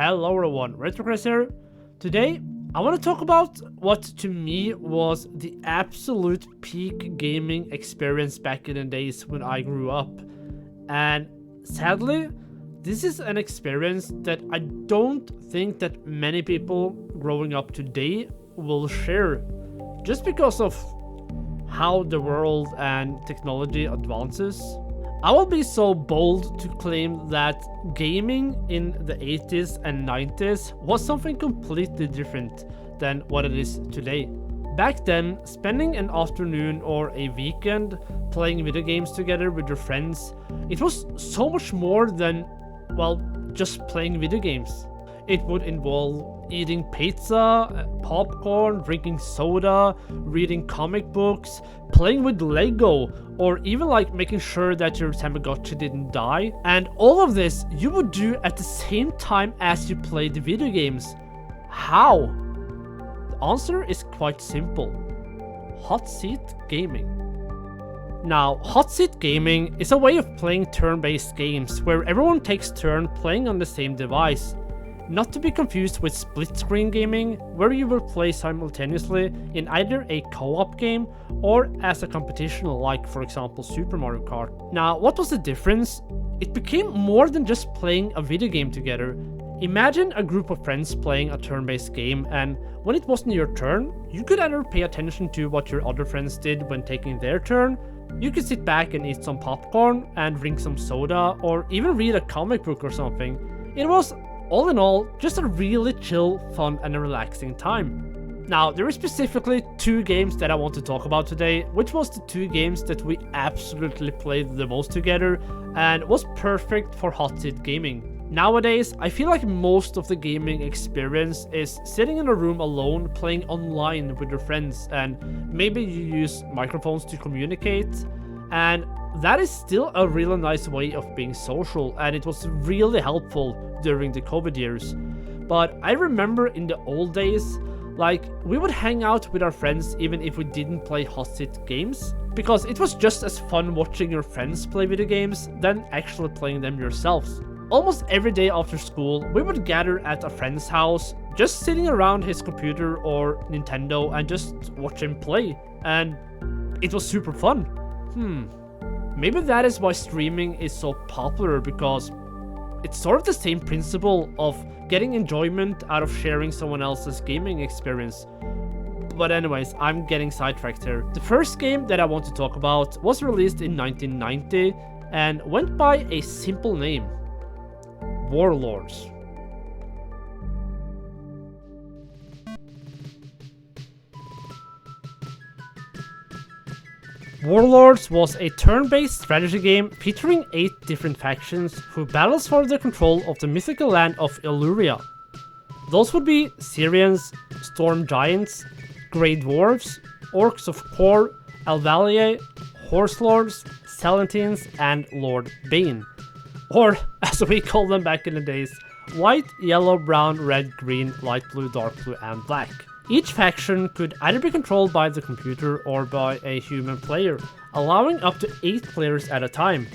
Hello everyone, RetroChris here. Today, I want to talk about what to me was the absolute peak gaming experience back in the days when I grew up. And sadly, this is an experience that I don't think that many people growing up today will share. Just because of how the world and technology advances. I will be so bold to claim that gaming in the 80s and 90s was something completely different than what it is today. Back then, spending an afternoon or a weekend playing video games together with your friends, it was so much more than, well, just playing video games. It would involve eating pizza, popcorn, drinking soda, reading comic books, playing with Lego, or even like making sure that your Tamagotchi didn't die. And all of this you would do at the same time as you played the video games. How? The answer is quite simple. Hot seat gaming. Now, hot seat gaming is a way of playing turn-based games where everyone takes turn playing on the same device. Not to be confused with split-screen gaming, where you will play simultaneously in either a co-op game or as a competition like, for example, Super Mario Kart. Now, what was the difference? It became more than just playing a video game together. Imagine a group of friends playing a turn-based game, and when it wasn't your turn, you could either pay attention to what your other friends did when taking their turn, you could sit back and eat some popcorn and drink some soda, or even read a comic book or something. It was, all in all, just a really chill, fun and a relaxing time. Now, there are specifically two games that I want to talk about today, which was the two games that we absolutely played the most together and was perfect for hot seat gaming. Nowadays, I feel like most of the gaming experience is sitting in a room alone playing online with your friends, and maybe you use microphones to communicate, and that is still a really nice way of being social, and it was really helpful during the COVID years. But I remember in the old days, like, we would hang out with our friends even if we didn't play hot seat games, because it was just as fun watching your friends play video games than actually playing them yourselves. Almost every day after school, we would gather at a friend's house, just sitting around his computer or Nintendo and just watch him play, and it was super fun. Maybe that is why streaming is so popular, because it's sort of the same principle of getting enjoyment out of sharing someone else's gaming experience. But anyways, I'm getting sidetracked here. The first game that I want to talk about was released in 1990 and went by a simple name: Warlords. Warlords was a turn-based strategy game featuring 8 different factions who battles for the control of the mythical land of Illyria. Those would be Syrians, Storm Giants, Grey Dwarves, Orcs of Kor, Alvalier, Horse Lords, Salentines, and Lord Bane. Or, as we called them back in the days, white, yellow, brown, red, green, light blue, dark blue, and black. Each faction could either be controlled by the computer or by a human player, allowing up to 8 players at a time.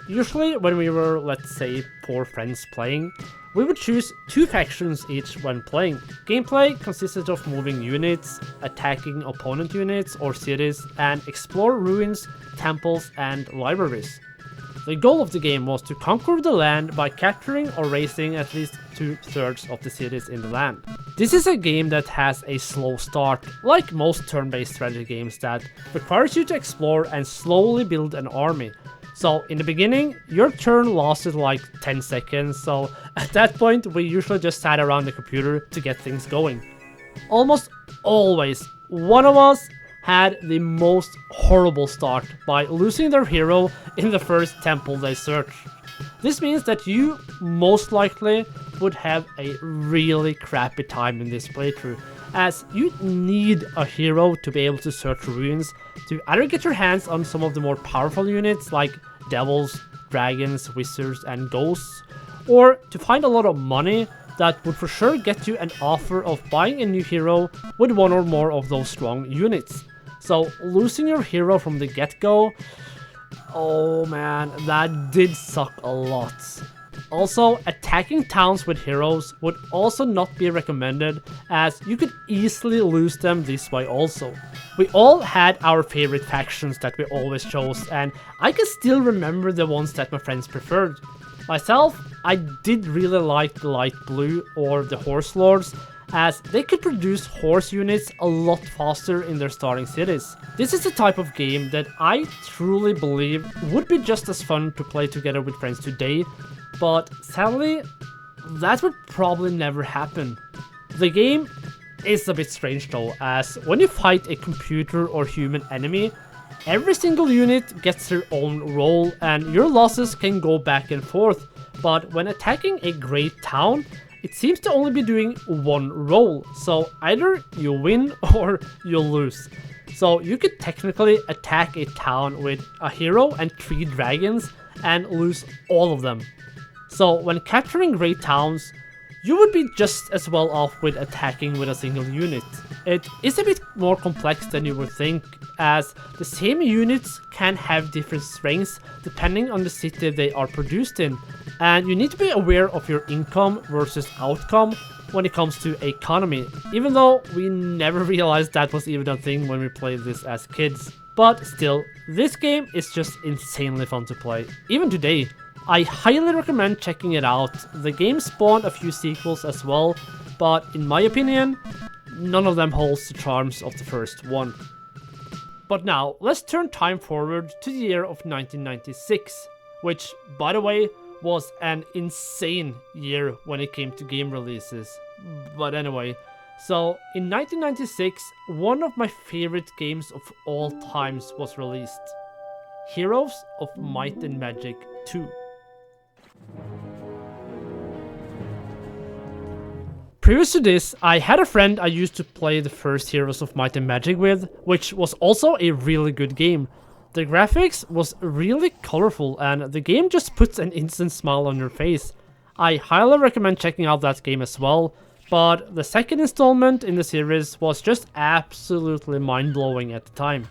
Usually when we were, let's say, 4 friends playing, we would choose 2 factions each when playing. Gameplay consisted of moving units, attacking opponent units or cities, and explore ruins, temples, and libraries. The goal of the game was to conquer the land by capturing or razing at least 2/3 of the cities in the land. This is a game that has a slow start, like most turn-based strategy games, that requires you to explore and slowly build an army. So in the beginning, your turn lasted like 10 seconds, so at that point we usually just sat around the computer to get things going. Almost always, one of us had the most horrible start by losing their hero in the first temple they searched. This means that you most likely would have a really crappy time in this playthrough, as you need a hero to be able to search ruins to either get your hands on some of the more powerful units like devils, dragons, wizards, and ghosts, or to find a lot of money that would for sure get you an offer of buying a new hero with one or more of those strong units. So losing your hero from the get-go, oh man, that did suck a lot. Also, attacking towns with heroes would also not be recommended, as you could easily lose them this way also. We all had our favorite factions that we always chose, and I can still remember the ones that my friends preferred. Myself, I did really like the light blue or the horse lords, as they could produce horse units a lot faster in their starting cities. This is the type of game that I truly believe would be just as fun to play together with friends today, but sadly, that would probably never happen. The game is a bit strange though, as when you fight a computer or human enemy, every single unit gets their own role and your losses can go back and forth, but when attacking a great town, it seems to only be doing one role, so either you win or you lose. So you could technically attack a town with a hero and 3 dragons and lose all of them. So when capturing great towns, you would be just as well off with attacking with a single unit. It is a bit more complex than you would think, as the same units can have different strengths depending on the city they are produced in, and you need to be aware of your income versus outcome when it comes to economy, even though we never realized that was even a thing when we played this as kids. But still, this game is just insanely fun to play, even today. I highly recommend checking it out. The game spawned a few sequels as well, but in my opinion, none of them holds the charms of the first one. But now, let's turn time forward to the year of 1996, which, by the way, was an insane year when it came to game releases. But anyway, so in 1996, one of my favorite games of all times was released. Heroes of Might and Magic 2. Previous to this, I had a friend I used to play the first Heroes of Might and Magic with, which was also a really good game. The graphics was really colorful and the game just puts an instant smile on your face. I highly recommend checking out that game as well, but the second installment in the series was just absolutely mind-blowing at the time.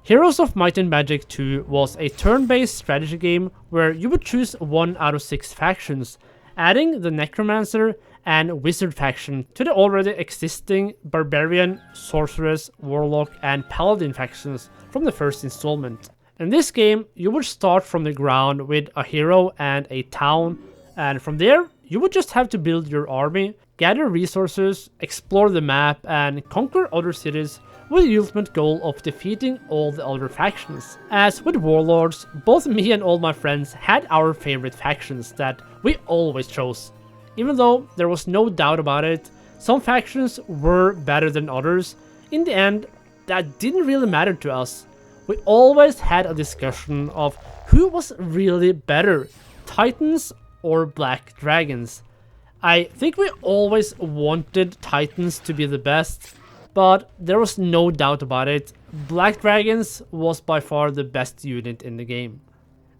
Heroes of Might and Magic 2 was a turn-based strategy game where you would choose 1 out of 6 factions, adding the Necromancer and Wizard faction to the already existing Barbarian, Sorceress, Warlock and Paladin factions from the first installment. In this game, you would start from the ground with a hero and a town, and from there, you would just have to build your army, gather resources, explore the map and conquer other cities with the ultimate goal of defeating all the other factions. As with Warlords, both me and all my friends had our favorite factions that we always chose. Even though there was no doubt about it, some factions were better than others, in the end, that didn't really matter to us. We always had a discussion of who was really better, Titans or Black Dragons. I think we always wanted Titans to be the best, but there was no doubt about it, Black Dragons was by far the best unit in the game.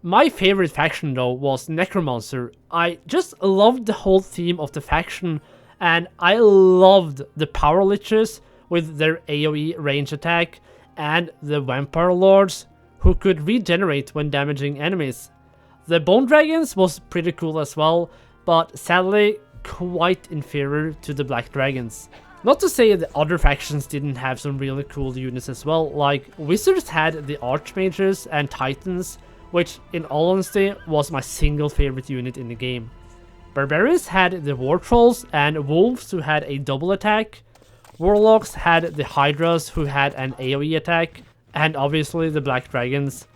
My favorite faction though was Necromancer. I just loved the whole theme of the faction, and I loved the Power Liches with their AoE range attack, and the Vampire Lords who could regenerate when damaging enemies. The Bone Dragons was pretty cool as well, but sadly quite inferior to the Black Dragons. Not to say the other factions didn't have some really cool units as well, like Wizards had the Archmages and Titans, which in all honesty was my single favorite unit in the game. Barbarians had the War Trolls and Wolves who had a double attack. Warlocks had the Hydras who had an AoE attack, and obviously the Black Dragons.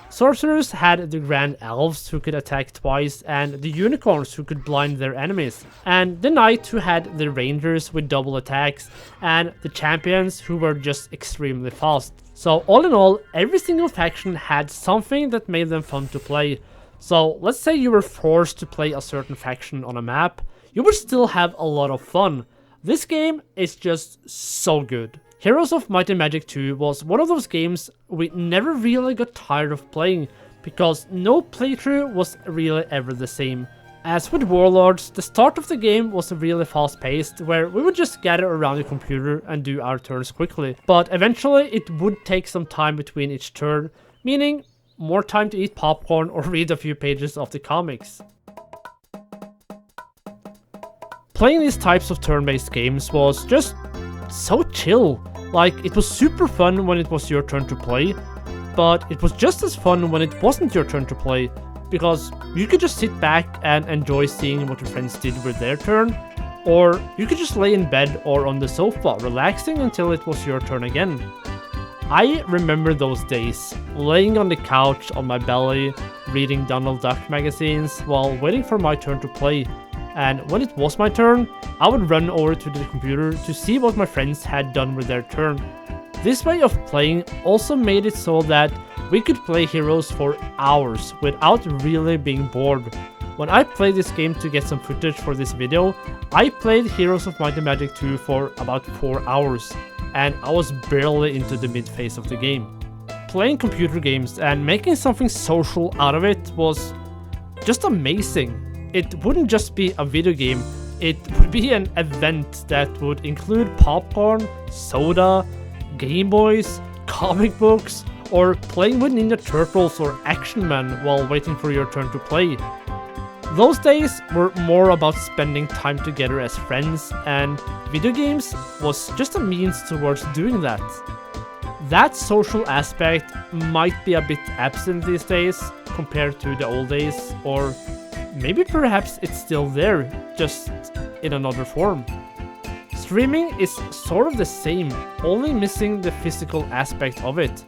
Sorcerers had the Grand Elves who could attack twice, and the Unicorns who could blind their enemies, and the Knight who had the Rangers with double attacks, and the Champions who were just extremely fast. So all in all, every single faction had something that made them fun to play. So let's say you were forced to play a certain faction on a map, you would still have a lot of fun. This game is just so good. Heroes of Might and Magic 2 was one of those games we never really got tired of playing, because no playthrough was really ever the same. As with Warlords, the start of the game was really fast paced, where we would just gather around the computer and do our turns quickly, but eventually it would take some time between each turn, meaning more time to eat popcorn or read a few pages of the comics. Playing these types of turn-based games was just so chill. Like, it was super fun when it was your turn to play, but it was just as fun when it wasn't your turn to play, because you could just sit back and enjoy seeing what your friends did with their turn, or you could just lay in bed or on the sofa, relaxing until it was your turn again. I remember those days, laying on the couch on my belly, reading Donald Duck magazines while waiting for my turn to play, and when it was my turn, I would run over to the computer to see what my friends had done with their turn. This way of playing also made it so that we could play Heroes for hours without really being bored. When I played this game to get some footage for this video, I played Heroes of Might and Magic 2 for about 4 hours, and I was barely into the mid-phase of the game. Playing computer games and making something social out of it was just amazing. It wouldn't just be a video game, it would be an event that would include popcorn, soda, Gameboys, comic books, or playing with Ninja Turtles or Action Man while waiting for your turn to play. Those days were more about spending time together as friends, and video games was just a means towards doing that. That social aspect might be a bit absent these days compared to the old days, or maybe perhaps it's still there, just in another form. Streaming is sort of the same, only missing the physical aspect of it.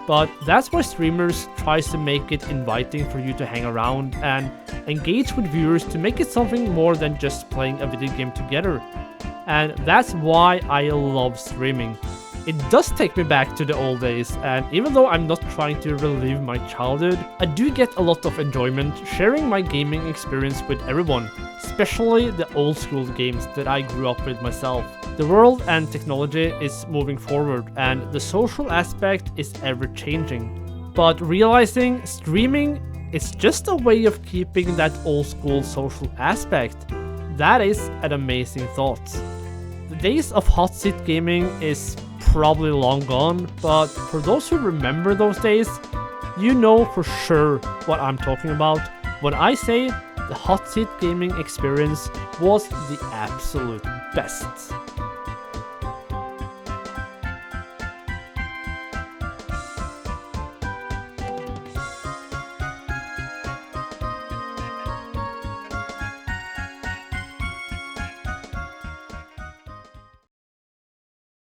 But that's why streamers tries to make it inviting for you to hang around and engage with viewers to make it something more than just playing a video game together. And that's why I love streaming. It does take me back to the old days, and even though I'm not trying to relive my childhood, I do get a lot of enjoyment sharing my gaming experience with everyone, especially the old school games that I grew up with myself. The world and technology is moving forward, and the social aspect is ever changing. But realizing streaming is just a way of keeping that old school social aspect, that is an amazing thought. The days of hot seat gaming is probably long gone, but for those who remember those days, you know for sure what I'm talking about when I say the hot seat gaming experience was the absolute best.